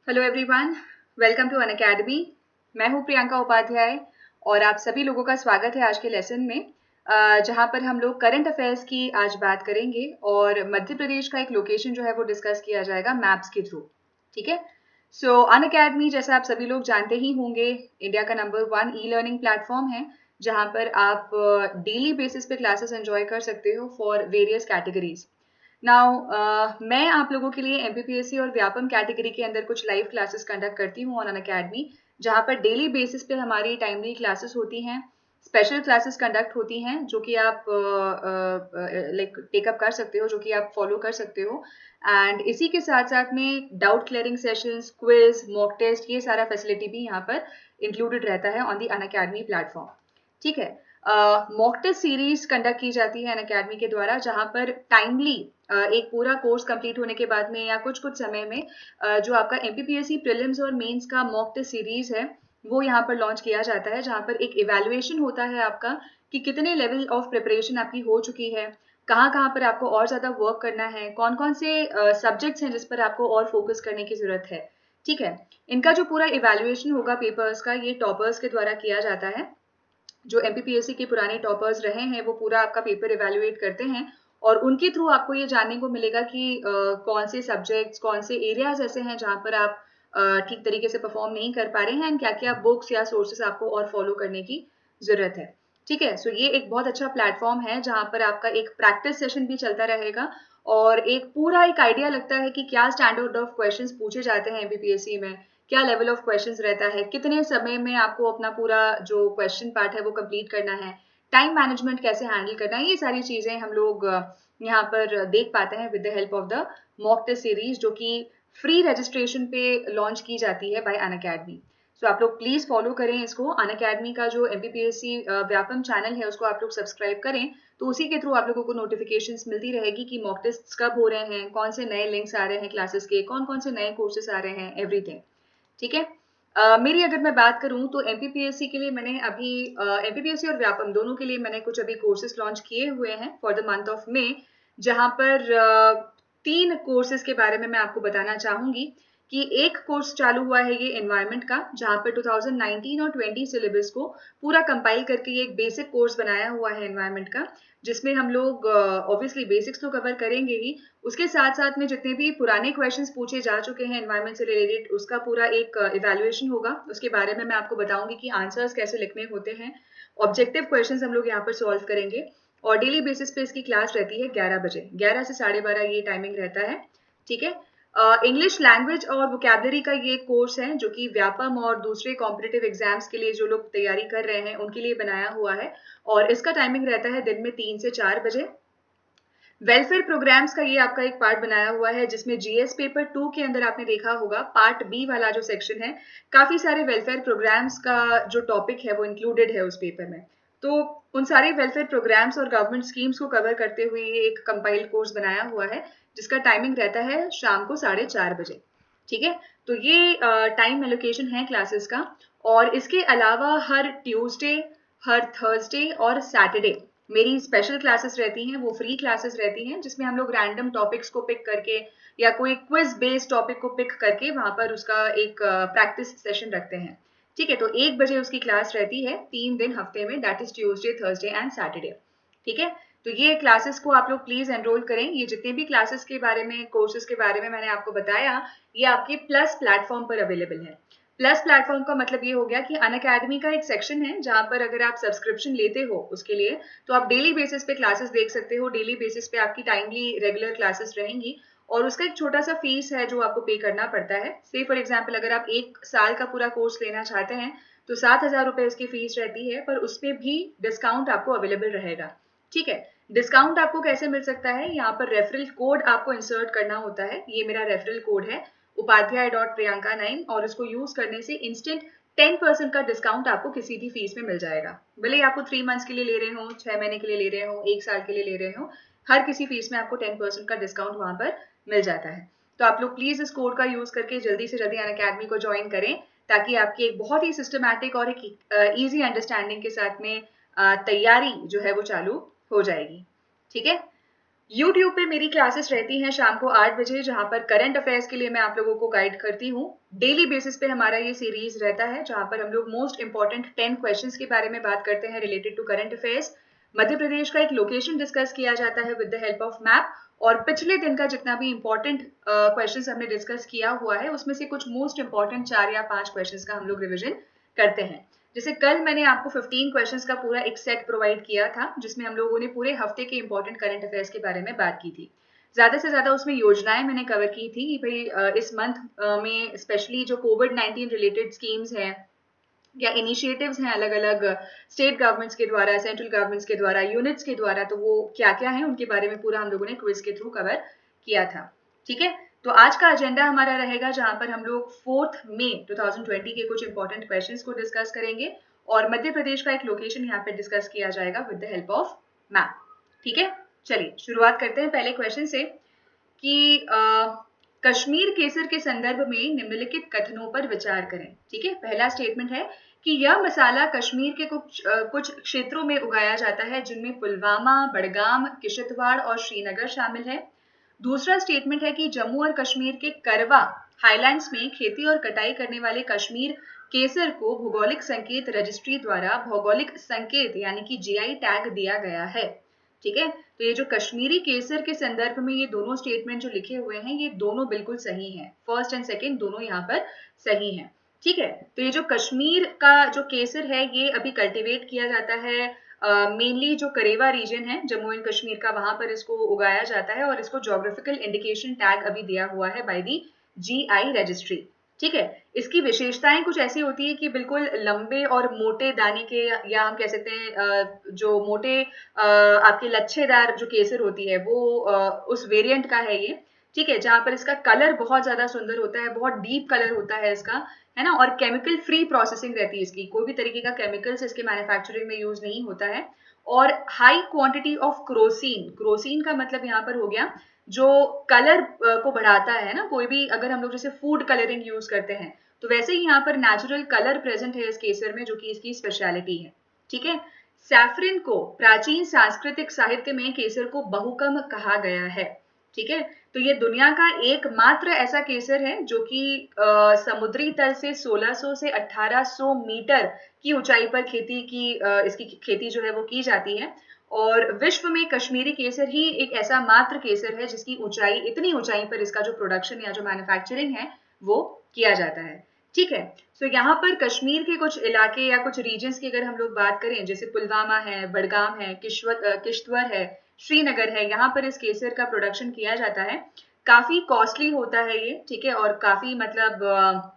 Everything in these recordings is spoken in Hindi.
Hello everyone, welcome to Unacademy. मैं हूं प्रियंका उपाध्याय और आप सभी लोगों का स्वागत है आज के लेसन में, जहां पर हम लोग करंट अफेयर्स की आज बात करेंगे और मध्य प्रदेश का एक लोकेशन जो है वो डिस्कस किया जाएगा मैप्स के थ्रू। ठीक है। सो अनअकैडमी, जैसा आप सभी लोग जानते ही होंगे, इंडिया का नंबर 1 ई लर्निंग प्लेटफॉर्म है जहां पर आप डेली बेसिस पे क्लासेस एंजॉय कर सकते हो फॉर वेरियस कैटेगरीज। नाउ मैं आप लोगों के लिए एमपीपीएससी और व्यापम कैटेगरी के अंदर कुछ लाइव क्लासेस कंडक्ट करती हूँ ऑन अनअकैडमी, जहाँ पर डेली बेसिस पे हमारी टाइमली क्लासेस होती हैं, स्पेशल क्लासेस कंडक्ट होती हैं जो कि आप लाइक टेकअप कर सकते हो, जो कि आप फॉलो कर सकते हो। एंड इसी के साथ साथ में doubt clearing sessions, quiz, mock test, ये सारा फैसिलिटी भी यहाँ पर इंक्लूडेड रहता है ऑन दी अनअकैडमी प्लेटफॉर्म। ठीक है। मॉक टेस्ट सीरीज कंडक्ट की जाती है अनअकैडमी के द्वारा, जहाँ पर टाइमली एक पूरा कोर्स कंप्लीट होने के बाद में या कुछ कुछ समय में जो आपका एमपीपीएससी प्रीलिम्स और मेंस का मॉक टेस्ट सीरीज है वो यहाँ पर लॉन्च किया जाता है, जहाँ पर एक इवैल्यूएशन होता है आपका कि कितने लेवल ऑफ प्रिपरेशन आपकी हो चुकी है, कहाँ कहाँ पर आपको और ज़्यादा वर्क करना है, कौन कौन से सब्जेक्ट्स हैं जिस पर आपको और फोकस करने की ज़रूरत है। ठीक है। इनका जो पूरा इवैल्यूएशन होगा पेपर्स का, ये टॉपर्स के द्वारा किया जाता है। जो एमपीपीएससी के पुराने टॉपर्स रहे हैं वो पूरा आपका पेपर इवेलुएट करते हैं और उनके थ्रू आपको ये जानने को मिलेगा कि कौन से सब्जेक्ट्स, कौन से एरियाज ऐसे हैं जहाँ पर आप ठीक तरीके से परफॉर्म नहीं कर पा रहे हैं एंड क्या क्या बुक्स या सोर्सेस आपको और फॉलो करने की जरूरत है। ठीक है। सो ये एक बहुत अच्छा प्लेटफॉर्म है जहाँ पर आपका एक प्रैक्टिस सेशन भी चलता रहेगा और एक पूरा एक आइडिया लगता है कि क्या स्टैंडर्ड ऑफ क्वेश्चंस पूछे जाते हैं एमपीपीएससी में, क्या लेवल ऑफ क्वेश्चंस रहता है, कितने समय में आपको अपना पूरा जो क्वेश्चन पार्ट है वो कंप्लीट करना है, टाइम मैनेजमेंट कैसे हैंडल करना है, ये सारी चीजें हम लोग यहाँ पर देख पाते हैं with the help of the mock test series, जो कि फ्री रजिस्ट्रेशन पे लॉन्च की जाती है बाय अनअकैडमी। सो आप लोग प्लीज फॉलो करें इसको। अनअकैडमी का जो एमपीपीएससी व्यापम चैनल है उसको आप लोग सब्सक्राइब करें, तो उसी के थ्रू आप लोगों को नोटिफिकेशंस मिलती रहेगी कि मॉक टेस्ट कब हो रहे हैं, कौन से नए लिंक्स आ रहे हैं क्लासेस के, कौन कौन से नए कोर्सेस आ रहे हैं, एवरीथिंग। ठीक है। मेरी अगर मैं बात करूं तो एमपीपीएससी के लिए मैंने अभी एमपीपीएससी और व्यापम दोनों के लिए मैंने कुछ अभी कोर्सेज लॉन्च किए हुए हैं for the month of May, जहां पर 3 कोर्सेज के बारे में मैं आपको बताना चाहूंगी कि एक कोर्स चालू हुआ है ये एनवायरनमेंट का, जहां पर 2019 और 20 सिलेबस को पूरा कंपाइल करके ये एक बेसिक कोर्स बनाया हुआ है एनवायरनमेंट का, जिसमें हम लोग ऑब्वियसली बेसिक्स तो कवर करेंगे ही, उसके साथ साथ में जितने भी पुराने क्वेश्चंस पूछे जा चुके हैं एनवायरनमेंट से रिलेटेड उसका पूरा एक इवैल्यूएशन होगा। उसके बारे में मैं आपको बताऊंगी कि आंसर्स कैसे लिखने होते हैं, ऑब्जेक्टिव क्वेश्चंस हम लोग यहाँ पर सॉल्व करेंगे और डेली बेसिस पे इसकी क्लास रहती है 11 बजे, 11 से 12:30 ये टाइमिंग रहता है। ठीक है। इंग्लिश लैंग्वेज और वोकेबलरी का ये कोर्स है जो कि व्यापम और दूसरे कॉम्पिटिटिव एग्जाम्स के लिए जो लोग तैयारी कर रहे हैं उनके लिए बनाया हुआ है और इसका टाइमिंग रहता है दिन में 3 से 4 बजे। वेलफेयर प्रोग्राम्स का ये आपका एक पार्ट बनाया हुआ है, जिसमें जीएस पेपर 2 के अंदर आपने देखा होगा पार्ट बी वाला जो सेक्शन है, काफी सारे वेलफेयर प्रोग्राम्स का जो टॉपिक है वो इंक्लूडेड है उस पेपर में। तो उन सारे वेलफेयर प्रोग्राम्स और गवर्नमेंट स्कीम्स को कवर करते हुए ये एक कंपाइल्ड कोर्स बनाया हुआ है, जिसका टाइमिंग रहता है शाम को 4:30 बजे। ठीक है। तो ये टाइम एलोकेशन है क्लासेस का। और इसके अलावा हर ट्यूसडे, हर थर्सडे और सैटरडे मेरी स्पेशल क्लासेस रहती हैं, वो फ्री क्लासेस रहती हैं, जिसमें हम लोग रैंडम टॉपिक्स को पिक करके या कोई क्विज बेस्ड टॉपिक को पिक करके वहां पर उसका एक प्रैक्टिस सेशन रखते हैं। ठीक है। तो 1 बजे उसकी क्लास रहती है 3 दिन हफ्ते में, that is Tuesday, Thursday and Saturday. ठीक है। तो ये क्लासेस को आप लोग प्लीज एनरोल करें। ये जितने भी क्लासेस के बारे में, कोर्सेज के बारे में मैंने आपको बताया, ये आपके प्लस प्लेटफॉर्म पर अवेलेबल है। प्लस प्लेटफॉर्म का मतलब ये हो गया कि अनअकैडमी का एक सेक्शन है जहां पर अगर आप सब्सक्रिप्शन लेते हो उसके लिए, तो आप डेली बेसिस पे क्लासेस देख सकते हो, डेली बेसिस पे आपकी टाइमली रेगुलर क्लासेस रहेंगी और उसका एक छोटा सा फीस है जो आपको पे करना पड़ता है। से फॉर एग्जाम्पल अगर आप 1 साल का पूरा कोर्स लेना चाहते हैं तो 7,000 रुपए उसकी फीस रहती है, पर उसमें भी डिस्काउंट आपको अवेलेबल रहेगा। ठीक है। डिस्काउंट आपको कैसे मिल सकता है, यहाँ पर रेफरल कोड आपको इंसर्ट करना होता है। ये मेरा रेफरल कोड है upadhyay.priyanka9 और इसको यूज करने से इंस्टेंट 10% का डिस्काउंट आपको किसी भी फीस में मिल जाएगा। भले ही आपको 3 मंथ्स के लिए ले रहे हो, 6 महीने के लिए ले रहे हो, 1 साल के लिए ले रहे हो, हर किसी फीस में आपको 10% का डिस्काउंट वहां पर मिल जाता है। तो आप लोग प्लीज इस कोड का यूज करके जल्दी से जल्दी अनअकैडमी को ज्वाइन करें, ताकि आपकी एक बहुत ही सिस्टमैटिक और एक ईजी अंडरस्टैंडिंग के साथ में तैयारी जो है वो चालू हो जाएगी। ठीक है। यूट्यूब पे मेरी क्लासेस रहती हैं शाम को 8 बजे, जहां पर करंट अफेयर्स के लिए मैं आप लोगों को गाइड करती हूँ। डेली बेसिस पे हमारा ये सीरीज रहता है, जहां पर हम लोग मोस्ट इंपॉर्टेंट 10 क्वेश्चंस के बारे में बात करते हैं related to current affairs. Madhya Pradesh का एक लोकेशन डिस्कस किया जाता है with the help of map, और पिछले दिन का जितना भी इंपॉर्टेंट क्वेश्चंस हमने डिस्कस किया हुआ है, उसमें से कुछ मोस्ट इंपॉर्टेंट 4 या 5 क्वेश्चंस का हम लोग रिविजन करते हैं। जैसे कल मैंने आपको 15 क्वेश्चंस का पूरा एक सेट प्रोवाइड किया था, जिसमें हम लोगों ने पूरे हफ्ते के इंपॉर्टेंट करंट अफेयर्स के बारे में बात की थी। ज्यादा से ज्यादा उसमें योजनाएं मैंने कवर की थी कि भाई इस मंथ में स्पेशली जो कोविड-19 रिलेटेड स्कीम्स हैं या इनिशिएटिव्स हैं अलग अलग स्टेट गवर्नमेंट्स के द्वारा, सेंट्रल गवर्नमेंट्स के द्वारा, यूनिट्स के द्वारा, तो वो क्या क्या है उनके बारे में पूरा हम लोगों ने क्विज के थ्रू कवर किया था। ठीक है, तो आज का एजेंडा हमारा रहेगा जहां पर हम लोग 4 मई 2020 के कुछ इंपॉर्टेंट क्वेश्चंस को डिस्कस करेंगे, और मध्य प्रदेश का एक लोकेशन यहाँ पे डिस्कस किया जाएगा with the help of map. ठीक है, चलिए शुरुआत करते हैं पहले क्वेश्चन से कि कश्मीर केसर के संदर्भ में निम्नलिखित कथनों पर विचार करें। ठीक है, पहला स्टेटमेंट है कि यह मसाला कश्मीर के कुछ क्षेत्रों में उगाया जाता है, जिनमें पुलवामा, बड़गाम, किश्तवाड़ और श्रीनगर शामिल है। दूसरा स्टेटमेंट है कि जम्मू और कश्मीर के करवा हाईलैंड्स में खेती और कटाई करने वाले कश्मीर केसर को भौगोलिक संकेत रजिस्ट्री द्वारा भौगोलिक संकेत यानी कि जीआई टैग दिया गया है। ठीक है, तो ये जो कश्मीरी केसर के संदर्भ में ये दोनों स्टेटमेंट जो लिखे हुए हैं, ये दोनों बिल्कुल सही हैं। फर्स्ट एंड सेकंड दोनों यहाँ पर सही हैं। ठीक है, तो ये जो कश्मीर का जो केसर है, ये अभी कल्टीवेट किया जाता है मेनली जो करेवा रीजन है जम्मू एंड कश्मीर का, वहां पर इसको उगाया जाता है, और इसको जोग्राफिकल इंडिकेशन टैग अभी दिया हुआ है बाय दी जीआई रजिस्ट्री। ठीक है, इसकी विशेषताएं कुछ ऐसी होती है कि बिल्कुल लंबे और मोटे दाने के, या हम कह सकते हैं जो मोटे आपके लच्छेदार जो केसर होती है वो उस वेरिएंट का है ये। ठीक है, जहां पर इसका कलर बहुत ज्यादा सुंदर होता है, बहुत डीप कलर होता है इसका, है ना, और केमिकल फ्री प्रोसेसिंग रहती है इसकी, कोई भी तरीके का केमिकल्स इसके मैन्युफैक्चरिंग में यूज नहीं होता है। और high quantity of Crocin, Crocin का मतलब यहाँ पर हो गया जो कलर को बढ़ाता है ना, कोई भी अगर हम लोग जैसे फूड कलरिंग यूज करते हैं, तो वैसे ही यहाँ पर नेचुरल कलर प्रेजेंट है इस केसर में, जो कि इसकी स्पेशलिटी है। ठीक है, सैफरिन को प्राचीन सांस्कृतिक साहित्य में केसर को बहुकम कहा गया है। ठीक है, तो ये दुनिया का एकमात्र ऐसा केसर है जो कि समुद्री तल से 1600 से 1800 मीटर की ऊंचाई पर इसकी खेती जो है वो की जाती है, और विश्व में कश्मीरी केसर ही एक ऐसा मात्र केसर है जिसकी ऊंचाई, इतनी ऊंचाई पर इसका जो प्रोडक्शन या जो मैन्युफैक्चरिंग है वो किया जाता है। ठीक है, तो यहाँ पर कश्मीर के कुछ इलाके या कुछ रीजन्स की अगर हम लोग बात करें, जैसे पुलवामा है, बड़गाम है, किश्तवाड़ है, श्रीनगर है, यहाँ पर इस केसर का प्रोडक्शन किया जाता है। काफी कॉस्टली होता है ये। ठीक है, और काफी मतलब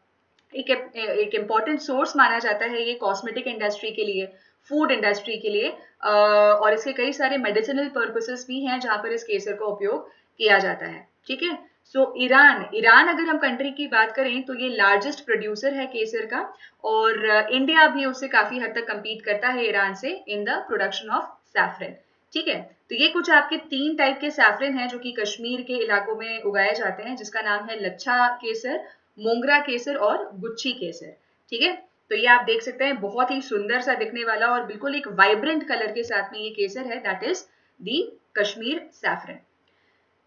एक इम्पॉर्टेंट सोर्स माना जाता है ये कॉस्मेटिक इंडस्ट्री के लिए, फूड इंडस्ट्री के लिए, और इसके कई सारे मेडिसिनल पर्पसेस भी हैं जहां पर इस केसर का उपयोग किया जाता है। ठीक है, सो ईरान अगर हम कंट्री की बात करें तो ये लार्जेस्ट प्रोड्यूसर है केसर का, और इंडिया भी उससे काफी हद तक कम्पीट करता है ईरान से in the production of saffron. ठीक है, तो ये कुछ आपके 3 टाइप के सैफरन हैं जो कि कश्मीर के इलाकों में उगाए जाते हैं, जिसका नाम है लच्छा केसर, मोंगरा केसर और गुच्छी केसर। ठीक है, तो ये आप देख सकते हैं बहुत ही सुंदर सा दिखने वाला और बिल्कुल एक वाइब्रेंट कलर के साथ में ये केसर है, that is the Kashmir saffron.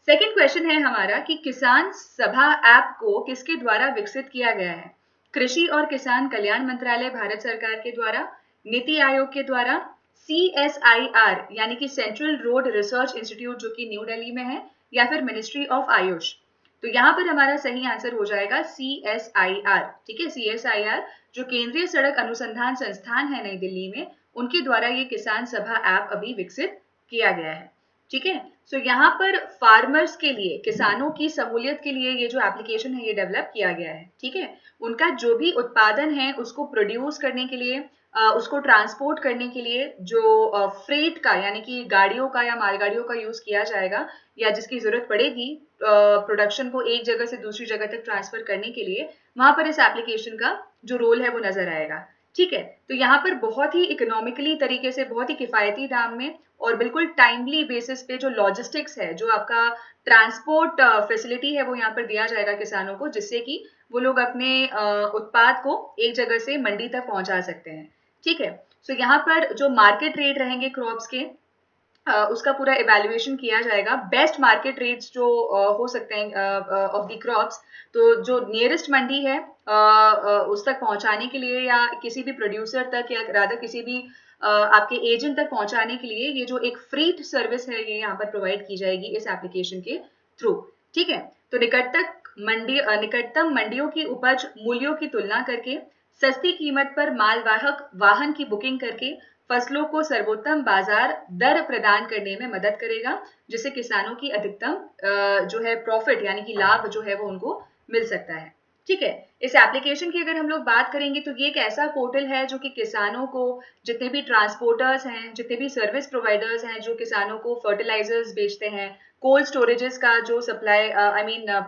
Second question है हमारा कि किसान सभा ऐप को किसके द्वारा विकसित किया गया है? कृषि और किसान कल्याण मंत्रालय भारत सरकार के द्वारा, नीति आयोग के द्वारा, CSIR यानी कि सेंट्रल रोड रिसर्च इंस्टीट्यूट जो कि न्यू दिल्ली में है, या फिर मिनिस्ट्री ऑफ आयुष। तो यहाँ पर हमारा सही आंसर हो जाएगा CSIR। ठीक है, CSIR जो केंद्रीय सड़क अनुसंधान संस्थान है नई दिल्ली में, उनके द्वारा ये किसान सभा ऐप अभी विकसित किया गया है। ठीक है, सो यहाँ पर फार्मर्स के लिए, किसानों की सहूलियत के लिए ये जो एप्लीकेशन है ये डेवलप किया गया है। ठीक है, उनका जो भी उत्पादन है उसको प्रोड्यूस करने के लिए, उसको ट्रांसपोर्ट करने के लिए जो फ्रेट का यानी कि गाड़ियों का या मालगाड़ियों का यूज किया जाएगा, या जिसकी जरूरत पड़ेगी प्रोडक्शन को एक जगह से दूसरी जगह तक ट्रांसफर करने के लिए, वहां पर इस एप्लीकेशन का जो रोल है वो नजर आएगा। ठीक है, तो यहाँ पर बहुत ही इकोनॉमिकली तरीके से, बहुत ही किफायती दाम में और बिल्कुल टाइमली बेसिस पे जो लॉजिस्टिक्स है, जो आपका ट्रांसपोर्ट फैसिलिटी है, वो यहाँ पर दिया जाएगा किसानों को, जिससे कि वो लोग अपने उत्पाद को एक जगह से मंडी तक पहुंचा सकते हैं। ठीक है, सो यहाँ पर जो मार्केट रेट रहेंगे क्रॉप्स के, उसका पूरा इवैल्यूएशन किया जाएगा। बेस्ट मार्केट रेट्स जो हो सकते हैं ऑफ द क्रॉप्स, तो जो नियरेस्ट मंडी है उस तक पहुंचाने के लिए, या किसी भी प्रोड्यूसर तक, या रादर किसी भी आपके एजेंट तक पहुंचाने के लिए, ये जो एक फ्रीट सर्विस है ये यहाँ पर प्रोवाइड की जाएगी इस एप्लीकेशन के थ्रू। ठीक है, तो निकटतम मंडियों की उपज मूल्यों की तुलना करके सस्ती कीमत पर मालवाहक वाहन की बुकिंग करके फसलों को सर्वोत्तम बाजार दर प्रदान करने में मदद करेगा, जिससे किसानों की अधिकतम जो है प्रॉफिट यानी कि लाभ जो है वो उनको मिल सकता है। ठीक है, इस एप्लीकेशन की अगर हम लोग बात करेंगे तो ये एक ऐसा पोर्टल है जो कि किसानों को, जितने भी ट्रांसपोर्टर्स हैं, जितने भी सर्विस प्रोवाइडर्स हैं जो किसानों को फर्टिलाइजर्स बेचते हैं, कोल्ड स्टोरेजेस का जो सप्लाई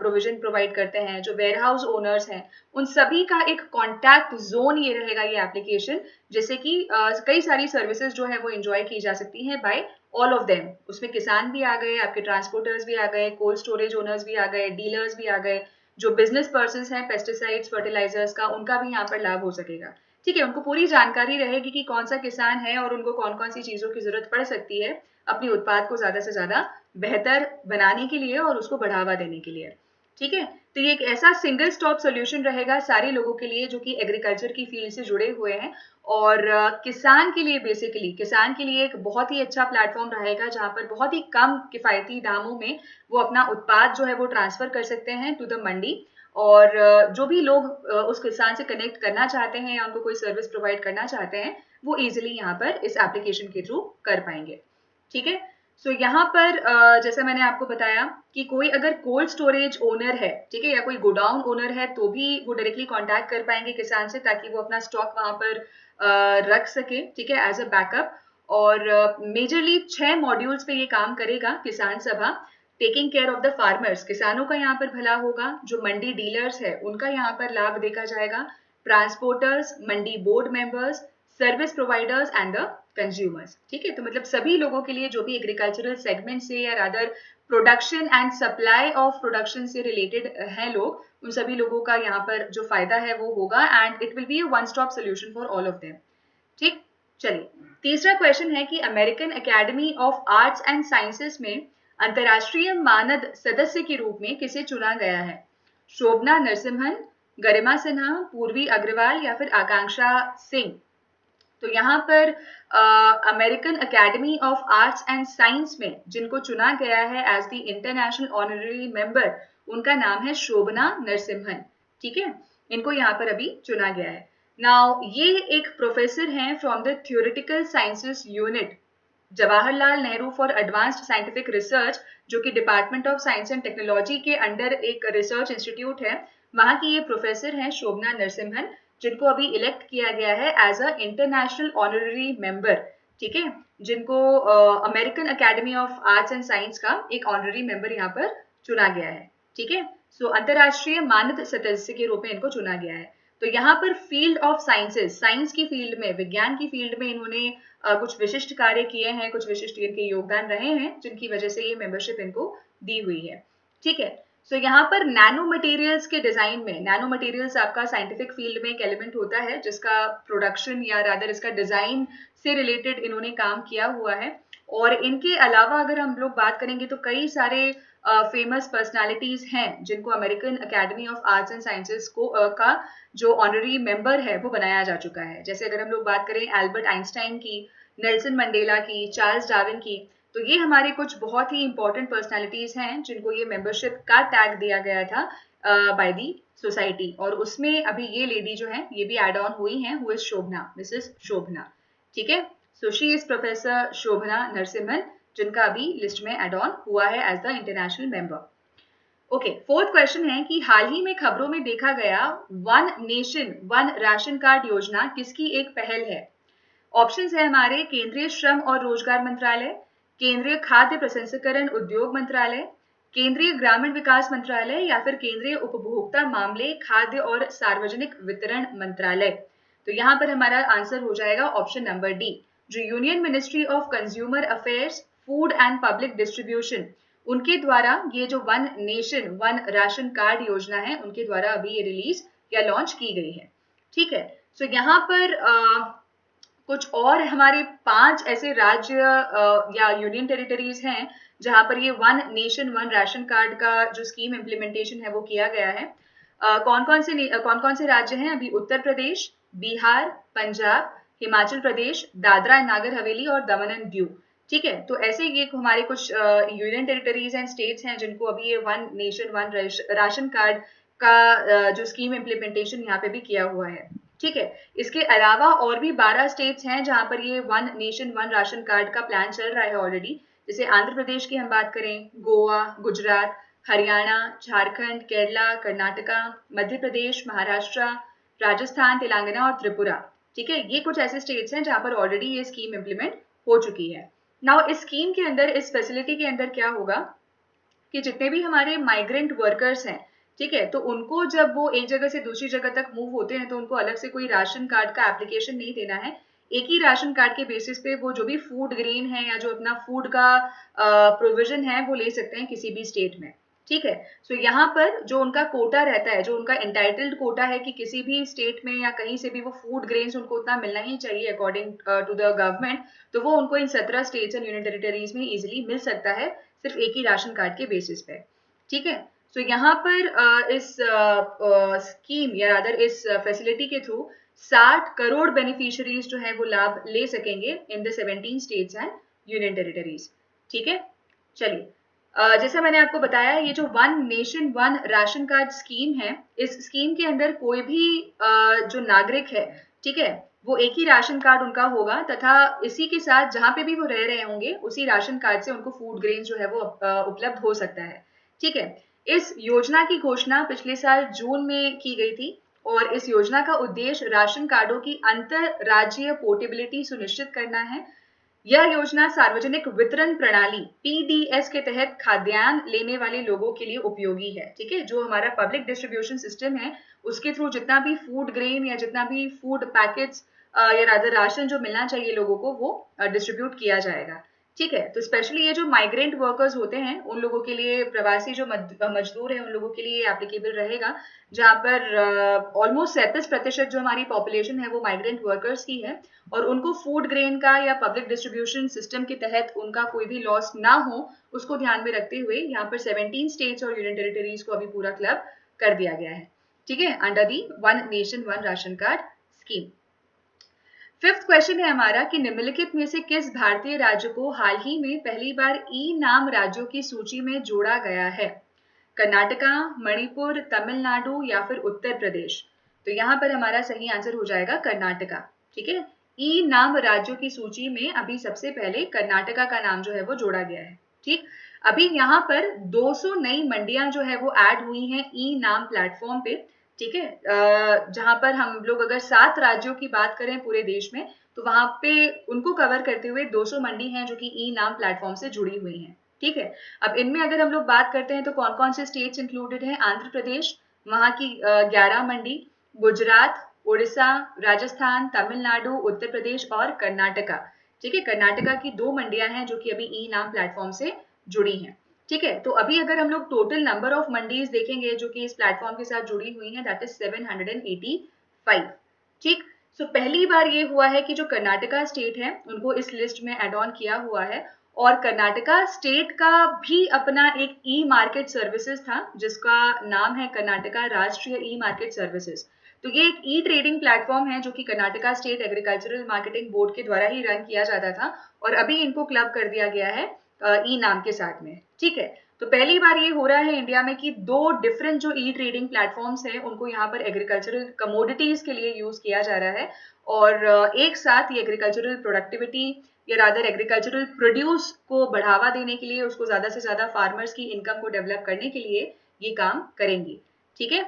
प्रोविजन प्रोवाइड करते हैं, जो वेयर हाउस ओनर्स हैं, उन सभी का एक कॉन्टैक्ट जोन ये रहेगा ये एप्लीकेशन, जैसे कि कई सारी सर्विसेज जो है वो एंजॉय की जा सकती हैं बाय ऑल ऑफ देम। उसमें किसान भी आ गए, आपके ट्रांसपोर्टर्स भी आ गए, कोल्ड स्टोरेज ओनर्स भी आ गए, डीलर्स भी आ गए, जो बिजनेस पर्सन हैं पेस्टिसाइड्स फर्टिलाइजर्स का, उनका भी यहाँ पर लाभ हो सकेगा। ठीक है, उनको पूरी जानकारी रहेगी कि कौन सा किसान है और उनको कौन कौन सी चीजों की जरूरत पड़ सकती है अपने उत्पाद को ज्यादा से ज्यादा बेहतर बनाने के लिए और उसको बढ़ावा देने के लिए। ठीक है, तो ये एक ऐसा सिंगल स्टॉप सोल्यूशन रहेगा सारे लोगों के लिए जो कि एग्रीकल्चर की फील्ड से जुड़े हुए हैं, और किसान के लिए, बेसिकली किसान के लिए एक बहुत ही अच्छा प्लेटफॉर्म रहेगा जहां पर बहुत ही कम किफायती दामों में वो अपना उत्पाद जो है वो ट्रांसफर कर सकते हैं टू द मंडी। और जो भी लोग उस किसान से कनेक्ट करना चाहते हैं या उनको कोई सर्विस प्रोवाइड करना चाहते हैं, वो इजिली यहाँ पर इस एप्लीकेशन के थ्रू कर पाएंगे। ठीक है, सो यहाँ पर जैसा मैंने आपको बताया कि कोई अगर कोल्ड स्टोरेज ओनर है, ठीक है, या कोई गोडाउन ओनर है, तो भी वो डायरेक्टली कांटेक्ट कर पाएंगे किसान से, ताकि वो अपना स्टॉक वहां पर रख सके, ठीक है, एज अ बैकअप। और मेजरली 6 मॉड्यूल्स पे ये काम करेगा किसान सभा। Taking care of the farmers, किसानों का यहाँ पर भला होगा। जो मंडी डीलर्स है उनका यहाँ पर लाभ देखा जाएगा। Transporters, Mandi board members, service providers and the consumers. ठीक है, तो मतलब सभी लोगों के लिए जो भी एग्रीकल्चरल सेगमेंट से या rather production and supply of production से रिलेटेड हैं लोग, उन सभी लोगों का यहाँ पर जो फायदा है वो होगा, and it will be a one stop solution for all of them. ठीक, चलिए, तीसरा क्वेश्चन है कि American Academy of Arts and sciences में अंतर्राष्ट्रीय मानद सदस्य के रूप में किसे चुना गया है? शोभना नरसिम्हन, गरिमा सिन्हा, पूर्वी अग्रवाल या फिर आकांक्षा सिंह? तो यहाँ पर American Academy of Arts and Science में जिनको चुना गया है as the international honorary member, उनका नाम है शोभना नरसिम्हन। ठीक है, इनको यहाँ पर अभी चुना गया है। नाउ ये एक प्रोफेसर हैं from the theoretical sciences unit, Jawaharlal Nehru for advanced scientific research, जो कि department of science and technology के अंडर एक रिसर्च इंस्टीट्यूट है, वहां की ये प्रोफेसर हैं शोभना नरसिम्हन, जिनको अभी इलेक्ट किया गया है as a international honorary member. ठीक है, जिनको American Academy of Arts and Science का एक ऑनररी मेंबर यहाँ पर चुना गया है। ठीक है, सो अंतरराष्ट्रीय मानद सदस्य के रूप में इनको चुना गया है। तो यहाँ पर फील्ड ऑफ साइंसेस, साइंस की फील्ड में, विज्ञान की फील्ड में इन्होंने कुछ विशिष्ट कार्य किए हैं, कुछ विशिष्ट इनके योगदान रहे हैं, जिनकी वजह से ये मेंबरशिप इनको दी हुई है। ठीक है, सो यहाँ पर नैनो मटेरियल्स के डिजाइन में, नैनो मटेरियल्स आपका साइंटिफिक फील्ड में एक एलिमेंट होता है जिसका प्रोडक्शन या रादर इसका डिजाइन से रिलेटेड इन्होंने काम किया हुआ है। और इनके अलावा अगर हम लोग बात करेंगे तो कई सारे फेमस पर्सनालिटीज हैं जिनको American Academy of Arts and sciences को का जो ऑनररी मेंबर है वो बनाया जा चुका है। जैसे अगर हम लोग बात करें एल्बर्ट आइंस्टाइन की, नेल्सन मंडेला की, चार्ल्स डार्विन की, तो ये हमारे कुछ बहुत ही इंपॉर्टेंट पर्सनालिटीज हैं जिनको ये मेंबरशिप का टैग दिया गया था बाय दी सोसाइटी। और उसमें अभी ये लेडी जो है ये भी एड ऑन हुई हैं, who is Shobhana, Mrs Shobhana. ठीक है, so she is professor Shobhana Narasimhan, जिनका अभी लिस्ट में एड ऑन हुआ है as the international member. Okay, fourth question है कि हाल ही में खबरों में देखा गया one nation one ration card योजना किसकी एक पहल है? ऑप्शंस है हमारे, केंद्रीय श्रम और रोजगार मंत्रालय, केंद्रीय खाद्य प्रसंस्करण उद्योग मंत्रालय, केंद्रीय ग्रामीण विकास मंत्रालय या फिर केंद्रीय उपभोक्ता मामले, खाद्य और सार्वजनिक वितरण मंत्रालय। तो यहाँ पर हमारा आंसर हो जाएगा ऑप्शन नंबर डी, जो union ministry of consumer affairs, food and public distribution, उनके द्वारा ये जो one nation one ration card योजना है, उनके द्वारा अभी ये रिलीज या लॉन्च की गई है। ठीक है, सो यहाँ पर कुछ और हमारे 5 ऐसे राज्य या यूनियन टेरिटरीज हैं जहां पर ये one nation one ration card का जो स्कीम इम्प्लीमेंटेशन है वो किया गया है। कौन कौन से राज्य हैं अभी? उत्तर प्रदेश, बिहार, पंजाब, हिमाचल प्रदेश, दादरा एंड नागर हवेली और दमन एंड दीव। ठीक है, तो ऐसे ये हमारे कुछ यूनियन टेरिटरीज एंड स्टेट्स हैं जिनको अभी ये one nation one ration card का जो स्कीम इम्प्लीमेंटेशन यहाँ पे भी किया हुआ है। ठीक है, इसके अलावा और भी 12 स्टेट्स हैं जहां पर ये one nation one ration card का प्लान चल रहा है ऑलरेडी। जैसे आंध्र प्रदेश की हम बात करें, गोवा, गुजरात, हरियाणा, झारखंड, केरला, कर्नाटका, मध्य प्रदेश, महाराष्ट्र, राजस्थान, तेलंगाना और त्रिपुरा। ठीक है, ये कुछ ऐसे स्टेट्स हैं जहां पर ऑलरेडी ये स्कीम इम्प्लीमेंट हो चुकी है। नाउ इस स्कीम के अंदर, इस फैसिलिटी के अंदर क्या होगा कि जितने भी हमारे माइग्रेंट वर्कर्स हैं, ठीक है, तो उनको जब वो एक जगह से दूसरी जगह तक मूव होते हैं तो उनको अलग से कोई राशन कार्ड का एप्लीकेशन नहीं देना है। एक ही राशन कार्ड के बेसिस पे वो जो भी फूड ग्रेन है या जो अपना फूड का प्रोविजन है वो ले सकते हैं किसी भी स्टेट में। ठीक है, सो यहाँ पर जो उनका कोटा रहता है, जो उनका एंटाइटल्ड कोटा है कि किसी भी स्टेट में या कहीं से भी वो फूड ग्रेन्स उनको उतना मिलना ही चाहिए अकॉर्डिंग टू द गवर्नमेंट, तो वो उनको इन 17 स्टेट्स एंड यूनियन टेरिटरीज में इजिली मिल सकता है सिर्फ एक ही राशन कार्ड के बेसिस पे। ठीक है, सो यहाँ पर इस स्कीम या अदर इस फैसिलिटी के थ्रू 60 करोड़ बेनिफिशियरीज जो है वो लाभ ले सकेंगे in the 17 states and union territories. ठीक है, चलिए, जैसा मैंने आपको बताया, ये जो one nation one ration card scheme है, इस स्कीम के अंदर कोई भी जो नागरिक है, ठीक है, वो एक ही राशन कार्ड उनका होगा तथा इसी के साथ जहां पे भी वो रह रहे होंगे उसी राशन कार्ड से उनको फूड ग्रेन जो है वो उपलब्ध हो सकता है। ठीक है, इस योजना की घोषणा पिछले साल जून में की गई थी और इस योजना का उद्देश्य राशन कार्डों की अंतर राज्यीय पोर्टेबिलिटी सुनिश्चित करना है। यह योजना सार्वजनिक वितरण प्रणाली पीडीएस के तहत खाद्यान्न लेने वाले लोगों के लिए उपयोगी है। ठीक है, जो हमारा पब्लिक डिस्ट्रीब्यूशन सिस्टम है उसके थ्रू जितना भी फूड ग्रेन या जितना भी फूड पैकेट्स या रादर राशन जो मिलना चाहिए लोगों को वो डिस्ट्रीब्यूट किया जाएगा। ठीक है, तो स्पेशली ये जो माइग्रेंट वर्कर्स होते हैं उन लोगों के लिए, प्रवासी जो मजदूर हैं उन लोगों के लिए एप्लीकेबल रहेगा, जहाँ पर ऑलमोस्ट 37% जो हमारी पॉपुलेशन है वो माइग्रेंट वर्कर्स की है और उनको फूड ग्रेन का या पब्लिक डिस्ट्रीब्यूशन सिस्टम के तहत उनका कोई भी लॉस ना हो उसको ध्यान में रखते हुए यहाँ पर 17 स्टेट्स और यूनियन टेरिटरीज को अभी पूरा क्लब कर दिया गया है। ठीक है, under the one nation one ration card scheme. Fifth question है हमारा कि निम्नलिखित में से किस भारतीय राज्य को हाल ही में पहली बार ई नाम राज्यों की सूची में जोड़ा गया है? कर्नाटका, मणिपुर, तमिलनाडु या फिर उत्तर प्रदेश? तो यहाँ पर हमारा सही आंसर हो जाएगा कर्नाटका। ठीक है, ई नाम राज्यों की सूची में अभी सबसे पहले कर्नाटका का नाम जो है वो जोड़ा गया है। ठीक, अभी यहाँ पर 200 नई मंडियां जो है वो ऐड हुई हैं ई नाम प्लेटफॉर्म पे। ठीक है, जहां पर हम लोग अगर 7 राज्यों की बात करें पूरे देश में तो वहां पे उनको कवर करते हुए 200 मंडी हैं जो कि ई नाम प्लेटफॉर्म से जुड़ी हुई हैं। ठीक है, अब इनमें अगर हम लोग बात करते हैं तो कौन कौन से स्टेट्स इंक्लूडेड हैं? आंध्र प्रदेश, वहां की 11 मंडी, गुजरात, उड़ीसा, राजस्थान, तमिलनाडु, उत्तर प्रदेश और कर्नाटका। ठीक है, कर्नाटका की 2 मंडियां हैं जो कि अभी ई नाम प्लेटफॉर्म से जुड़ी हैं। ठीक है, तो अभी अगर हम लोग टोटल नंबर ऑफ मंडीज देखेंगे जो कि इस प्लेटफॉर्म के साथ जुड़ी हुई हैं, दैट इज 785। ठीक, सो पहली बार ये हुआ है कि जो कर्नाटका स्टेट है उनको इस लिस्ट में एड ऑन किया हुआ है और कर्नाटका स्टेट का भी अपना एक ई मार्केट सर्विसेज था जिसका नाम है कर्नाटका राष्ट्रीय ई मार्केट सर्विसेज। तो ये एक ई ट्रेडिंग प्लेटफॉर्म है जो कि Karnataka state agricultural marketing board के द्वारा ही रन किया जाता था और अभी इनको क्लब कर दिया गया है ई नाम के साथ में। ठीक है, तो पहली बार ये हो रहा है इंडिया में कि 2 डिफरेंट जो ई ट्रेडिंग प्लेटफॉर्म्स हैं उनको यहाँ पर एग्रीकल्चरल कमोडिटीज के लिए यूज किया जा रहा है और एक साथ ये एग्रीकल्चरल प्रोडक्टिविटी या रादर एग्रीकल्चरल प्रोड्यूस को बढ़ावा देने के लिए, उसको ज्यादा से ज्यादा फार्मर्स की इनकम को डेवलप करने के लिए ये काम करेंगी। ठीक है,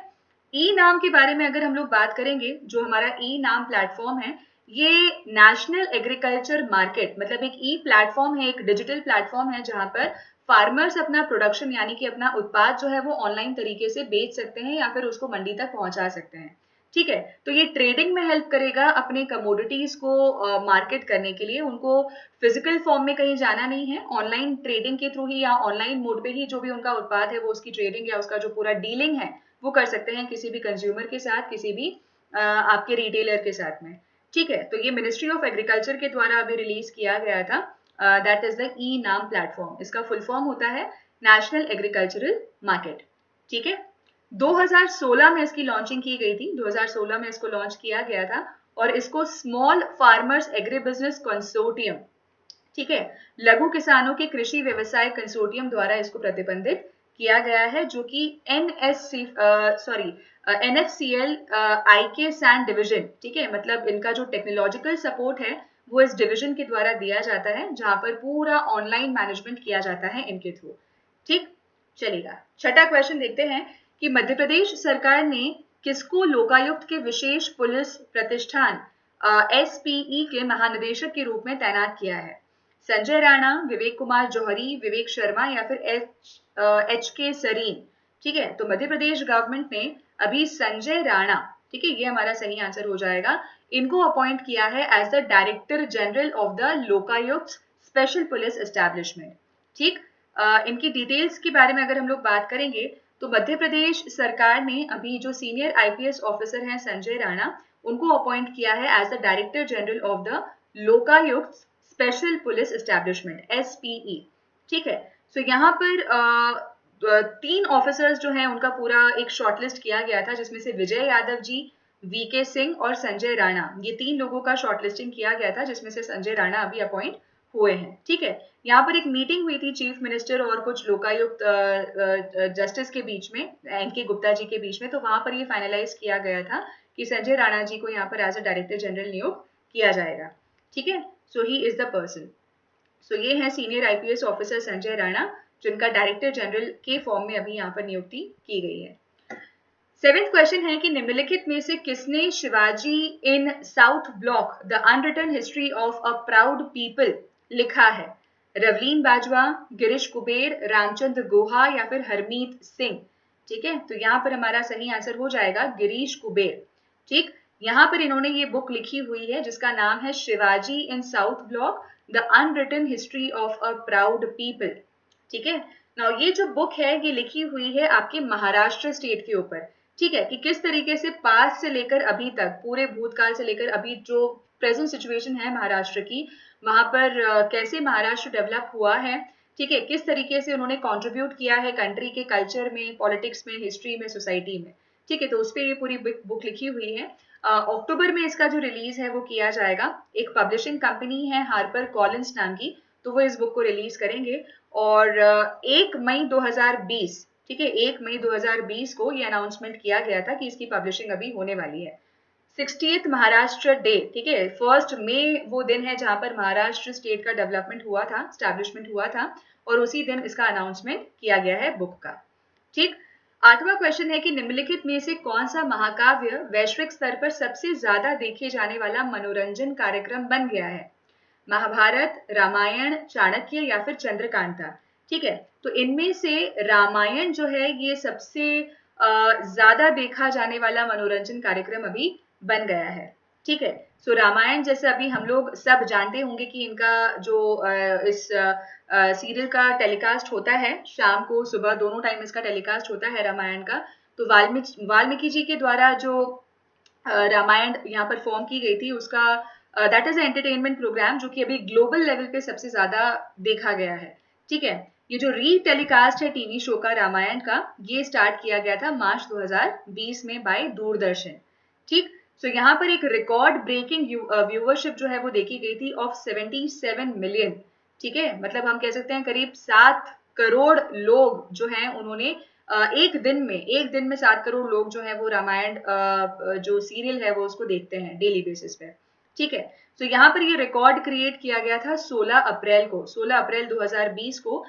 ई नाम के बारे में अगर हम लोग बात करेंगे, जो हमारा ई नाम प्लेटफॉर्म है ये नेशनल एग्रीकल्चर मार्केट मतलब एक ई प्लेटफॉर्म है, एक डिजिटल प्लेटफॉर्म है जहां पर फार्मर्स अपना प्रोडक्शन यानी कि अपना उत्पाद जो है वो ऑनलाइन तरीके से बेच सकते हैं या फिर उसको मंडी तक पहुंचा सकते हैं। ठीक है, तो ये ट्रेडिंग में हेल्प करेगा अपने कमोडिटीज को मार्केट करने के लिए। उनको फिजिकल फॉर्म में कहीं जाना नहीं है, ऑनलाइन ट्रेडिंग के थ्रू ही या ऑनलाइन मोड पे ही जो भी उनका उत्पाद है वो उसकी ट्रेडिंग या उसका जो पूरा डीलिंग है वो कर सकते हैं किसी भी कंज्यूमर के साथ, किसी भी आपके रिटेलर के साथ में। ठीक है, तो ये मिनिस्ट्री ऑफ एग्रीकल्चर के द्वारा अभी रिलीज किया गया था। दैट इज द ई नाम प्लेटफॉर्म। इसका फुल फॉर्म होता है नेशनल एग्रीकल्चरल मार्केट। ठीक है, 2016 में इसकी लॉन्चिंग की गई थी, 2016 में इसको लॉन्च किया गया था, और इसको small farmers agri business consortium, ठीक है, लघु किसानों के कृषि व्यवसाय कंसोर्टियम द्वारा इसको प्रतिबंधित किया गया है, जो कि NFCL IK सैंड डिवीजन, ठीक है, मतलब इनका जो टेक्नोलॉजिकल सपोर्ट है वो इस डिवीजन के द्वारा दिया जाता है, जहां पर पूरा ऑनलाइन मैनेजमेंट किया जाता है इनके थ्रू। ठीक, चलेगा। छठा क्वेश्चन देखते हैं कि मध्य प्रदेश सरकार ने किसको लोकायुक्त के विशेष पुलिस प्रतिष्ठान SPE के महानिदेशक के रूप में तैनात किया है? संजय राणा, विवेक कुमार जौहरी, विवेक शर्मा या फिर HK सरीन। ठीक है, तो मध्य प्रदेश गवर्नमेंट ने अभी संजय राणा, ठीक है, ये हमारा सही आंसर हो जाएगा, इनको अपॉइंट किया है as the director general of the Lokayukta special police establishment. ठीक, इनकी डिटेल्स के बारे में अगर हम लोग बात करेंगे तो मध्य प्रदेश सरकार ने अभी जो सीनियर IPS ऑफिसर हैं संजय राणा, उनको अपॉइंट किया है as the director general of the Lokayukta special police establishment SPE। ठीक है, सो यहाँ पर 3 ऑफिसर्स जो हैं उनका पूरा एक शॉर्टलिस्ट किया गया था, जिसमें से विजय यादव जी, VK सिंह और संजय राणा, ये 3 लोगों का शॉर्टलिस्टिंग किया गया था, जिसमें से संजय राणा अभी अपॉइंट हुए हैं। ठीक है, यहाँ पर एक मीटिंग हुई थी चीफ मिनिस्टर और कुछ लोकायुक्त जस्टिस के बीच में, NK गुप्ता जी के बीच में, तो वहां पर ये फाइनलाइज किया गया था कि संजय राणा जी को यहाँ पर एज अ डायरेक्टर जनरल नियुक्त किया जाएगा। ठीक है, so he is the person. सो ये है senior IPS officer Sanjay Rana, जिनका डायरेक्टर जनरल के फॉर्म में अभी यहाँ पर नियुक्ति की गई है। 7th क्वेश्चन है कि निम्नलिखित में से किसने Shivaji in South Block the unwritten history of a proud people लिखा है? रवलीन बाजवा, गिरीश कुबेर, रामचंद्र गुहा या फिर हरमीत सिंह। ठीक है, तो यहाँ पर हमारा सही आंसर हो जाएगा गिरीश कुबेर। ठीक, यहाँ पर इन्होंने ये बुक लिखी हुई है जिसका नाम है Shivaji in South Block the unwritten history of a proud people. ठीक है, नाउ ये जो बुक है ये लिखी हुई है आपके महाराष्ट्र स्टेट के ऊपर। ठीक है, कि किस तरीके से पास्ट से लेकर अभी तक, पूरे भूतकाल से लेकर अभी जो प्रेजेंट सिचुएशन है महाराष्ट्र की, वहां पर कैसे महाराष्ट्र डेवलप हुआ है, ठीक है, किस तरीके से उन्होंने कंट्रीब्यूट किया है कंट्री के कल्चर में, पॉलिटिक्स में, हिस्ट्री में, सोसाइटी में। ठीक है, तो उस पर ये पूरी बुक लिखी हुई है। अक्टूबर में इसका जो रिलीज है वो किया जाएगा। एक पब्लिशिंग कंपनी है हार्पर कॉलिंस नाम की, तो वो इस बुक को रिलीज करेंगे। और 1 मई 2020, ठीक है, 1 मई 2020 को ये अनाउंसमेंट किया गया था कि इसकी पब्लिशिंग अभी होने वाली है। 60th महाराष्ट्र डे, ठीक है, 1 मई वो दिन है जहां पर महाराष्ट्र स्टेट का डेवलपमेंट हुआ था, स्टैब्लिशमेंट हुआ था, और उसी दिन इसका अनाउंसमेंट किया गया है बुक का। ठीक, 8वां क्वेश्चन है कि निम्नलिखित में से कौन सा महाकाव्य वैश्विक स्तर पर सबसे ज्यादा देखे जाने वाला मनोरंजन कार्यक्रम बन गया है? महाभारत, रामायण, चाणक्य या फिर चंद्रकांता। ठीक है, तो इनमें से रामायण जो है ये सबसे ज्यादा देखा जाने वाला मनोरंजन कार्यक्रम अभी बन गया है। ठीक है, सो रामायण जैसे अभी हम लोग सब जानते होंगे कि इनका जो इस सीरियल का टेलीकास्ट होता है, शाम को सुबह दोनों टाइम इसका टेलीकास्ट होता है रामायण का, तो वाल्मीकि जी के द्वारा जो रामायण यहाँ पर फॉर्म की गई थी, उसका दैट इज एंटरटेनमेंट प्रोग्राम जो कि अभी ग्लोबल लेवल पे सबसे ज्यादा देखा गया है। ठीक है, ये जो री टेलीकास्ट है टीवी शो का रामायण का, ये स्टार्ट किया गया था मार्च 2020 में बाय दूरदर्शन। ठीक, सो यहाँ पर एक रिकॉर्ड ब्रेकिंग व्यूअरशिप जो है वो देखी गई थी ऑफ 77 मिलियन। ठीक है, मतलब हम कह सकते हैं करीब 7 करोड़ लोग जो हैं उन्होंने एक दिन में 7 करोड़ लोग जो है वो रामायण जो सीरियल है वो उसको देखते हैं डेली बेसिस पे। ठीक है, तो यहाँ पर ये रिकॉर्ड क्रिएट किया गया था 16 अप्रैल को, 16 अप्रैल 2020 को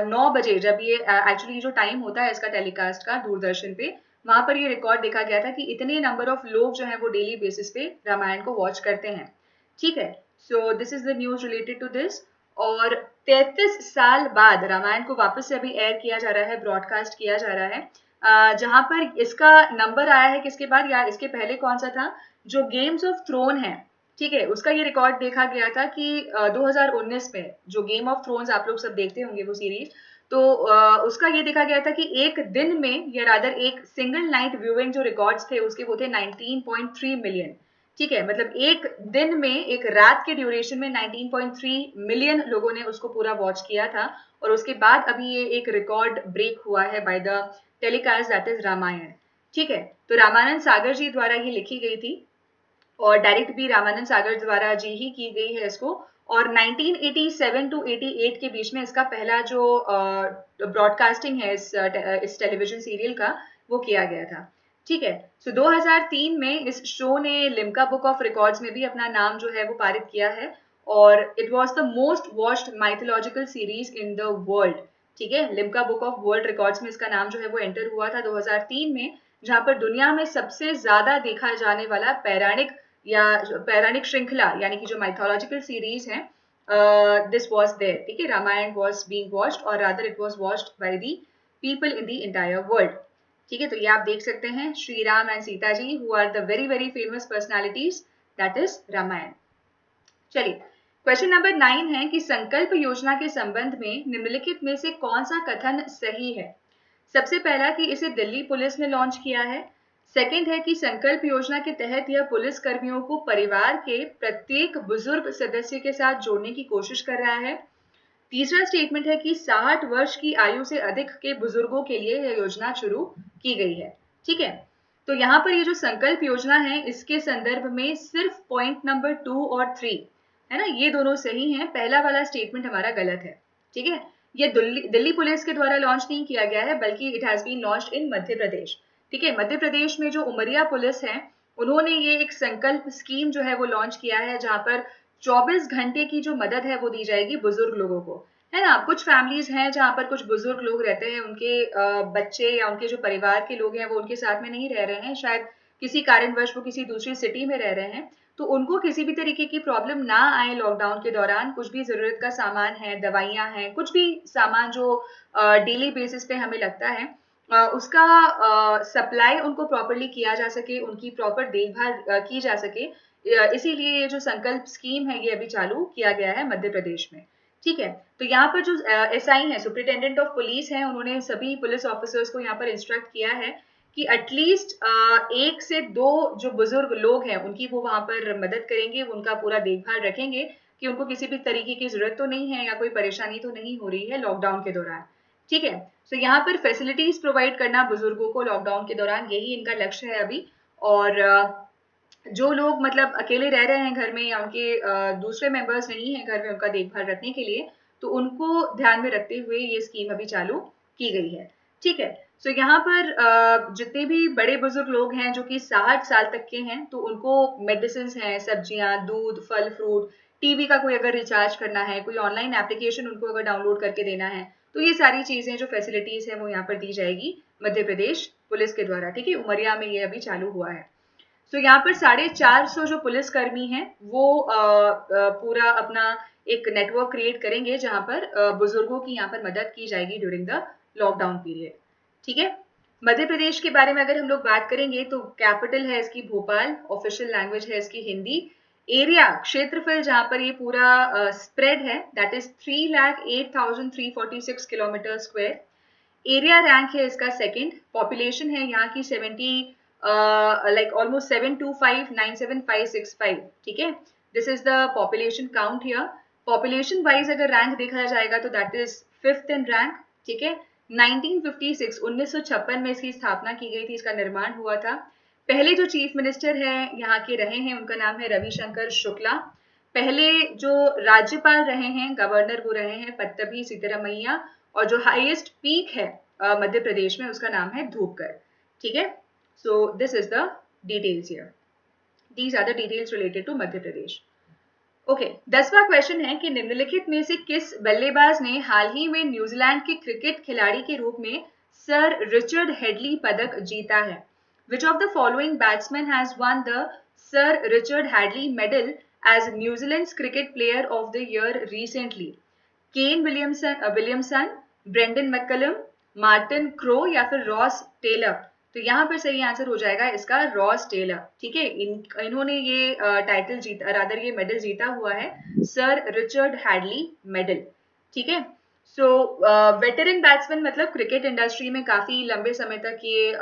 9 बजे, जब ये एक्चुअली जो टाइम होता है इसका टेलीकास्ट का दूरदर्शन पे, वहां पर ये रिकॉर्ड देखा गया था कि इतने नंबर ऑफ लोग जो है वो डेली बेसिस पे रामायण को वॉच करते हैं। ठीक है, so this is the news related to this. और 33 साल बाद रामायण को वापस से अभी एयर किया जा रहा है, ब्रॉडकास्ट किया जा रहा है, जहां पर इसका नंबर आया है किसके बाद, या इसके पहले कौन सा था, जो गेम्स ऑफ थ्रोन है, ठीक है, उसका ये रिकॉर्ड देखा गया था कि 2019 में जो गेम ऑफ थ्रोन्स आप लोग सब देखते होंगे वो सीरीज, तो उसका ये देखा गया था कि एक दिन में, या रादर एक सिंगल नाइट व्यूइंग जो रिकॉर्ड्स थे उसके वो थे 19.3 मिलियन। ठीक है, मतलब एक दिन में, एक रात के ड्यूरेशन में 19.3 मिलियन लोगों ने उसको पूरा वॉच किया था। और उसके बाद अभी ये एक रिकॉर्ड ब्रेक हुआ है by the telecast, that is Ramayan. ठीक है, तो रामानंद सागर जी द्वारा ये लिखी गई थी और डायरेक्ट भी रामानंद सागर द्वारा जी ही की गई है इसको। और 1987 टू 88 के बीच में इसका पहला जो ब्रॉडकास्टिंग है इस टेलीविजन सीरियल का, वो किया गया था। ठीक है, सो 2003 में इस शो ने लिम्का बुक ऑफ रिकॉर्ड्स में भी अपना नाम जो है वो पारित किया है। और it was the most watched mythological series in the world. ठीक है, Limca book of world records में इसका नाम जो है वो एंटर हुआ था 2003 में, जहां पर दुनिया में सबसे ज्यादा देखा जाने वाला पौराणिक या पौराणिक श्रृंखला यानी कि जो माइथोलॉजिकल सीरीज है, दिस वाज देयर। ठीक है, रामायण वाज बीइंग वॉच्ड, और rather it was watched by the people in the entire world. ठीक है, तो ये आप देख सकते हैं Shri Ram and Sita ji who are the very very famous personalities, that is Ramayan. चलिए, क्वेश्चन नंबर 9 है कि संकल्प योजना के संबंध में निम्नलिखित में से कौन सा कथन सही है। सबसे पहला कि इसे दिल्ली पुलिस ने लॉन्च किया है। सेकंड है कि संकल्प योजना के तहत यह पुलिस कर्मियों को परिवार के प्रत्येक बुजुर्ग सदस्य के साथ जोड़ने की कोशिश कर रहा है। तीसरा स्टेटमेंट है कि 60 वर्ष की आयु से अधिक के बुजुर्गों के लिए यह योजना शुरू की गई है। ठीक है, तो यहाँ पर ये जो संकल्प योजना है इसके संदर्भ में सिर्फ पॉइंट नंबर 2 और 3 है ना, ये दोनों सही हैं, पहला वाला स्टेटमेंट हमारा गलत है। ठीक है, ये दिल्ली पुलिस के द्वारा लॉन्च नहीं किया गया है, बल्कि it has been launched in Madhya Pradesh. ठीक है, मध्य प्रदेश में जो उमरिया पुलिस है, उन्होंने ये एक संकल्प स्कीम जो है वो लॉन्च किया है, जहां पर 24 घंटे की जो मदद है वो दी जाएगी बुजुर्ग लोगों को। है ना, कुछ फैमिलीज हैं जहां पर कुछ बुजुर्ग लोग रहते हैं, उनके बच्चे या उनके जो परिवार के लोग हैं वो उनके साथ में नहीं रह रहे हैं, शायद किसी कारणवश वो किसी दूसरी सिटी में रह रहे हैं, तो उनको किसी भी तरीके की प्रॉब्लम ना आए लॉकडाउन के दौरान। कुछ भी जरूरत का सामान है, दवाइयां हैं, कुछ भी सामान जो डेली बेसिस पे हमें लगता है, उसका सप्लाई उनको प्रॉपरली किया जा सके, उनकी प्रॉपर देखभाल की जा सके, इसीलिए ये जो संकल्प स्कीम है ये अभी चालू किया गया है मध्य प्रदेश में। ठीक है, तो यहाँ पर जो एसआई है, सुप्रिंटेंडेंट ऑफ पुलिस है, उन्होंने सभी पुलिस ऑफिसर्स को यहाँ पर इंस्ट्रक्ट किया है कि एटलीस्ट 1 से 2 जो बुजुर्ग लोग हैं उनकी वो वहां पर मदद करेंगे, उनका पूरा देखभाल रखेंगे कि उनको किसी भी तरीके की जरूरत तो नहीं है या कोई परेशानी तो नहीं हो रही है लॉकडाउन के दौरान। ठीक है, तो यहाँ पर फैसिलिटीज प्रोवाइड करना बुजुर्गों को लॉकडाउन के दौरान, यही इनका लक्ष्य है अभी। और जो लोग मतलब अकेले रह रहे हैं घर में या उनके दूसरे मेंबर्स नहीं है घर में उनका देखभाल रखने के लिए, तो उनको ध्यान में रखते हुए ये स्कीम अभी चालू की गई है। ठीक है, सो यहाँ पर जितने भी बड़े बुजुर्ग लोग हैं जो कि 60 साल तक के हैं, तो उनको मेडिसिन हैं, सब्जियां, दूध, फल फ्रूट, टीवी का कोई अगर रिचार्ज करना है, कोई ऑनलाइन एप्लीकेशन उनको अगर डाउनलोड करके देना है, तो ये सारी चीजें जो फैसिलिटीज है वो यहाँ पर दी जाएगी मध्य प्रदेश पुलिस के द्वारा। ठीक है, उमरिया में ये अभी चालू हुआ है। तो यहाँ पर 450 जो पुलिसकर्मी हैं वो पूरा अपना एक नेटवर्क क्रिएट करेंगे जहां पर बुजुर्गों की यहाँ पर मदद की जाएगी ड्यूरिंग द लॉकडाउन पीरियड। ठीक है, मध्य प्रदेश के बारे में अगर हम लोग बात करेंगे तो कैपिटल है इसकी भोपाल, ऑफिशियल लैंग्वेज है इसकी हिंदी, एरिया क्षेत्रफल जहां पर ये पूरा स्प्रेड है that is 3,08,346 kilometre square. Area rank है इसका सेकंड, पॉपुलेशन है यहाँ की 70 like almost 725,97565। ठीक है, this is the population count here. Population wise अगर रैंक देखा जाएगा तो that is 5th in rank. ठीक है, 1956 में इसकी स्थापना की गई थी, इसका निर्माण हुआ था। पहले जो चीफ मिनिस्टर है यहाँ के रहे हैं उनका नाम है रविशंकर शुक्ला। पहले जो राज्यपाल रहे हैं, गवर्नर, वो रहे हैं पट्टभी सीतारामैया। और जो हाईएस्ट पीक है मध्य प्रदेश में उसका नाम है धूपगढ़। ठीक है, so this is the details here, these are the details related to Madhya Pradesh. Okay, 10वां क्वेश्चन है कि निम्नलिखित में से किस बल्लेबाज ने हाल ही में न्यूजीलैंड के क्रिकेट खिलाड़ी के रूप में सर रिचर्ड हेडली पदक जीता है। Which of the following batsman has won the Sir Richard Hadlee medal as New Zealand's cricket player of the year recently? Kane Williamson, Brendon McCullum, Martin Crowe या फिर रॉस टेलर? तो यहाँ पर सही आंसर हो जाएगा इसका रॉस टेलर। ठीक है, इन्होंने ये टाइटल जीता, रादर ये मेडल जीता हुआ है, सर रिचर्ड हैडली मेडल। ठीक है, सो वेटरन बैट्समैन मतलब क्रिकेट इंडस्ट्री में काफी लंबे समय तक ये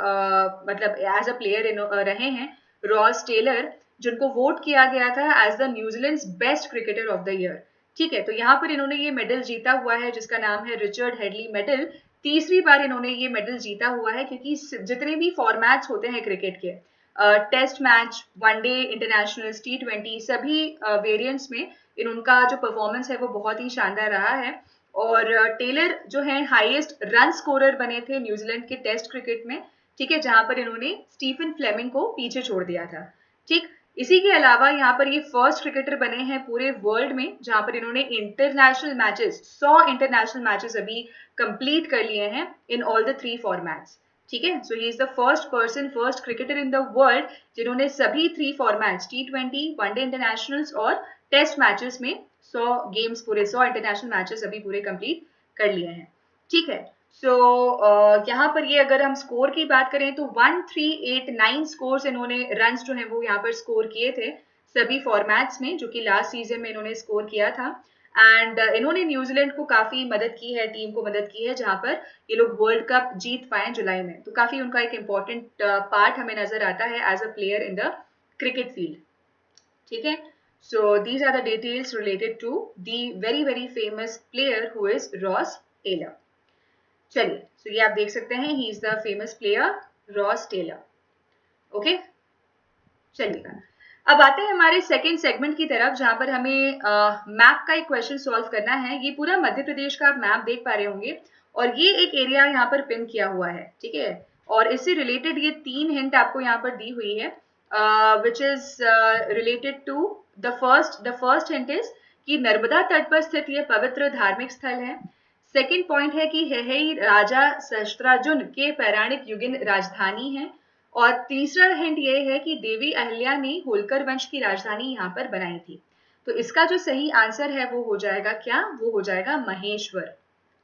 मतलब एज अ प्लेयर रहे हैं रॉस टेलर। जिनको वोट किया गया था as the New Zealand best cricketer of the year. ठीक है, तो यहाँ पर इन्होंने ये मेडल जीता हुआ है जिसका नाम है रिचर्ड हेडली मेडल। तीसरी बार इन्होंने ये मेडल जीता हुआ है, क्योंकि जितने भी फॉर्मेट्स होते हैं क्रिकेट के, test match, one day, international, T20, सभी वेरिएंट्स में इनका जो परफॉर्मेंस है वो बहुत ही शानदार रहा है। और टेलर जो है हाईएस्ट रन स्कोरर बने थे न्यूजीलैंड के टेस्ट क्रिकेट में। ठीक है, जहां पर इन्होंने स्टीफन फ्लेमिंग को पीछे छोड़ दिया था। ठीक, इसी के अलावा यहाँ पर ये फर्स्ट क्रिकेटर बने हैं पूरे वर्ल्ड में जहां पर इन्होंने इंटरनेशनल मैचेस 100 इंटरनेशनल मैचेस अभी कंप्लीट कर लिए हैं इन ऑल द 3 फॉर्मेट्स। ठीक है, so he is the first person, first cricketer in the world जिन्होंने सभी 3 फॉर्मेट्स, T20, वनडे इंटरनेशनल्स और टेस्ट मैचेस में 100 गेम्स, पूरे 100 इंटरनेशनल मैचेस अभी पूरे कंप्लीट कर लिए हैं। ठीक है, सो यहाँ पर ये अगर हम स्कोर की बात करें तो 1389 स्कोर्स इन्होंने, रन्स जो है वो यहाँ पर स्कोर किए थे सभी फॉर्मेट्स में, जो कि लास्ट सीजन में इन्होंने स्कोर किया था। एंड इन्होंने न्यूजीलैंड को काफी मदद की है, टीम को मदद की है, जहां पर ये लोग वर्ल्ड कप जीत पाए जुलाई में। तो काफी उनका एक इम्पॉर्टेंट पार्ट हमें नजर आता है as a player in the cricket field. ठीक है, so these are the details related to the very very famous player who is Ross Taylor. चलिए, सो ये आप देख सकते हैं, he is the famous player Ross Taylor. Okay, चलिएगा, अब आते हैं हमारे सेकंड सेगमेंट की तरफ, जहां पर हमें मैप का एक क्वेश्चन सॉल्व करना है। ये पूरा मध्य प्रदेश का आप मैप देख पा रहे होंगे और ये एक एरिया यहाँ पर पिन किया हुआ है। ठीक है, और इससे रिलेटेड ये 3 हिंट आपको यहाँ पर दी हुई है, which is related to the first hint is कि नर्मदा तट पर स्थित ये पवित्र धार्मिक स्थल है। सेकेंड पॉइंट है कि हेहई राजा सहस्त्रार्जुन के पौराणिक युगीन राजधानी है। और तीसरा हिंट ये है कि देवी अहिल्या ने होलकर वंश की राजधानी यहाँ पर बनाई थी। तो इसका जो सही आंसर है वो हो जाएगा क्या, वो हो जाएगा महेश्वर।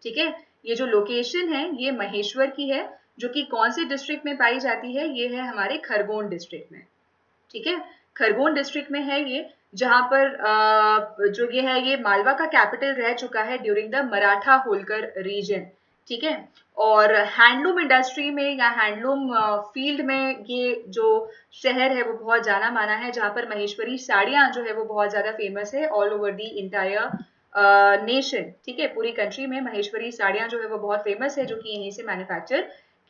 ठीक है, ये जो लोकेशन है ये महेश्वर की है, जो कि कौन से डिस्ट्रिक्ट में पाई जाती है, ये है हमारे खरगोन डिस्ट्रिक्ट में। ठीक है, खरगोन डिस्ट्रिक्ट में है ये, जहां पर जो ये है ये मालवा का कैपिटल रह चुका है during the Maratha Holkar region. ठीक है, और हैंडलूम इंडस्ट्री में या हैंडलूम फील्ड में ये जो शहर है वो बहुत जाना माना है, जहां पर महेश्वरी साड़ियां जो है वो बहुत ज्यादा फेमस है all over the entire nation. ठीक है, पूरी कंट्री में महेश्वरी साड़ियां जो है वो बहुत फेमस है, जो कि यहीं से मैन्युफैक्चर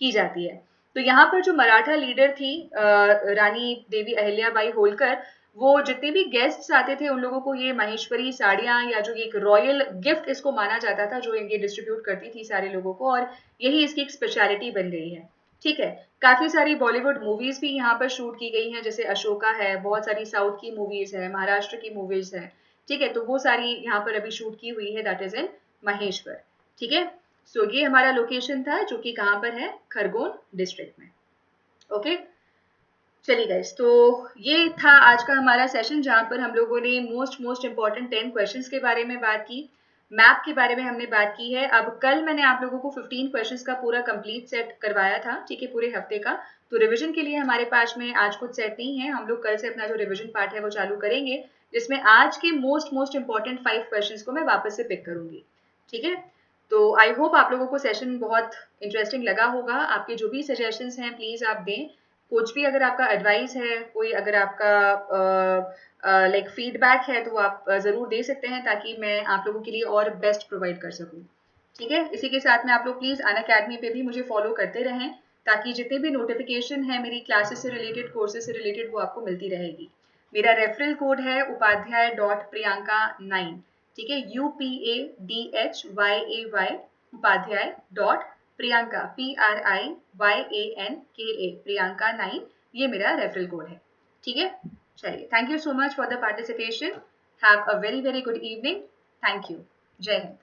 की जाती है। तो यहाँ पर जो मराठा लीडर थी रानी देवी अहिल्याबाई होलकर, वो जितने भी गेस्ट्स आते थे उन लोगों को ये महेश्वरी साड़ियां, या जो एक रॉयल गिफ्ट इसको माना जाता था, जो ये डिस्ट्रीब्यूट करती थी सारे लोगों को, और यही इसकी एक स्पेशलिटी बन गई है। ठीक है, काफी सारी बॉलीवुड मूवीज भी यहाँ पर शूट की गई हैं, जैसे अशोका है, बहुत सारी साउथ की मूवीज है, महाराष्ट्र की मूवीज है। ठीक है, तो वो सारी यहाँ पर अभी शूट की हुई है, दैट इज इन महेश्वर। ठीक है, सो ये हमारा लोकेशन था जो कि कहाँ पर है, खरगोन डिस्ट्रिक्ट में। ओके, चलिए गाइस, तो ये था आज का हमारा सेशन, जहां पर हम लोगों ने मोस्ट इंपॉर्टेंट 10 क्वेश्चंस के बारे में बात की, मैप के बारे में हमने बात की है। अब कल मैंने आप लोगों को 15 क्वेश्चंस का पूरा कंप्लीट सेट करवाया था, ठीक है, पूरे हफ्ते का। तो रिवीजन के लिए हमारे पास में आज कुछ सेट नहीं है, हम लोग कल से अपना जो रिवीजन पार्ट है वो चालू करेंगे, जिसमें आज के मोस्ट इंपॉर्टेंट 5 क्वेश्चंस को मैं वापस से पिक करूंगी। ठीक है, तो आई होप आप लोगों को सेशन बहुत इंटरेस्टिंग लगा होगा। आपके जो भी सजेशंस हैं प्लीज आप दें, कुछ भी अगर आपका एडवाइस है, कोई अगर आपका लाइक फीडबैक है, तो आप जरूर दे सकते हैं, ताकि मैं आप लोगों के लिए और बेस्ट प्रोवाइड कर सकूं। ठीक है, इसी के साथ में आप लोग प्लीज अनअकैडमी पे भी मुझे फॉलो करते रहें, ताकि जितने भी नोटिफिकेशन है मेरी क्लासेस से रिलेटेड, कोर्सेज से रिलेटेड, वो आपको मिलती रहेगी। मेरा रेफरल कोड है upadhyay.priyanka9। ठीक है, UPADHYAY upadhyay.priyanka PRIYANKA priyanka9, ये मेरा रेफरल कोड है। ठीक है, चलिए, thank you so much for the participation. Have a very very good evening. Thank you. जय हिंद।